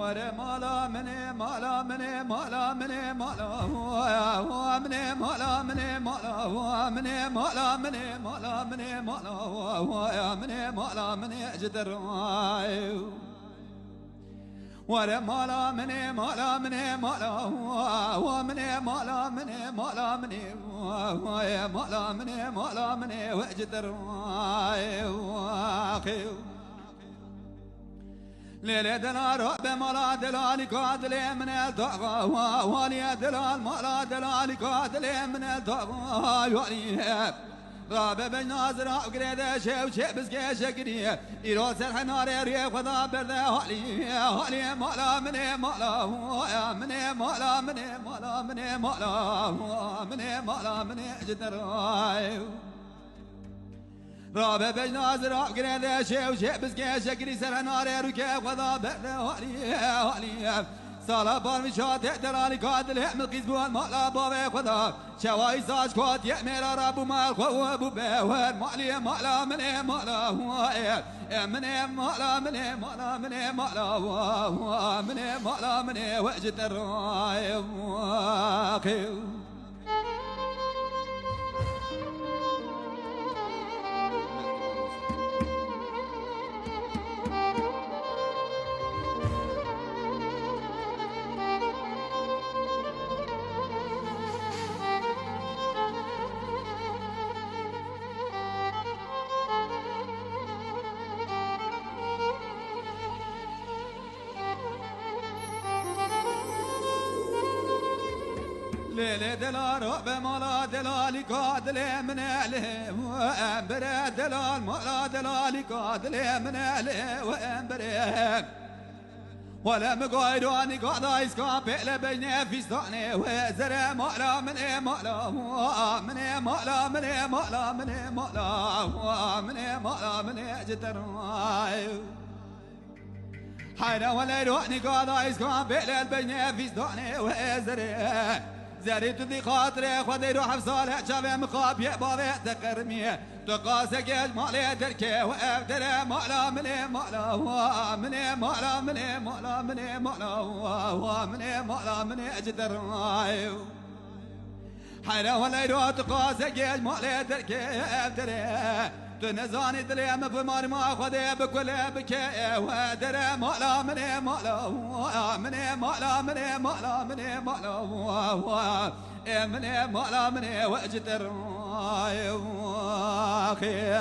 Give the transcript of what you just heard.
ورا مالا مني مالا مني مالا مني مالا مني مالا مني مالا مني مالا مني مالا مني مالا مني مالا مني جدر ورا مالا مني مالا مني مالا ومني مالا مني مالا مني مالا مني مالا مني وجدر ليلة دلال رعب مالا دلالي قادلي من الضغى والي دلال مالا دلالي قادلي من الضغى والي رابع بنازر وقريده شو شي بسكي شكري يروس الحنار ريق خذا برده هالي مالا مني مالا مني مالا مني مالا مني مالا مني مالا مني جدر رابع بنازر وقريده شو شي بسكي شكري سرحنار ريق خذا برده هالي سالا بارمشات دلالي قادل يحمل قزبون مالا بابي خدا شواي ساج كوت يأمر رابو مال خوابو بيوان مالي مالا مني مالا مني مالا مني مالا مني مالا مني مالا مني وجد الراي ليلة دلال رعب مالا دلالي قادلي من أهله وأنبره دلال مالا دلالي قادلي من أهله وأنبره ولا مقايدوني قادا يسكابي لبيني في ستاني وزر مالا مني مالا مني مالا مني مالا مني مالا مني مالا مني جدر حيرا ولا يروحني قادا يسكابي لبيني في ستاني وزر زريت ذي خاطري خذي روح بصالح شافي مخاب يبابي تقرمي تقاسك مالي تركي وابدل مالا مني مالا مني مالا مني مالا مني مالا مني مالا مني اجدر حيرا ولا يروح تقاسك مالي تركي ابدل تنزاني دليم بمار ما خذي بكل بكي ودر مالا مني مالا مني مالا مني مالا مني مالا مني مالا مني وجدر واخي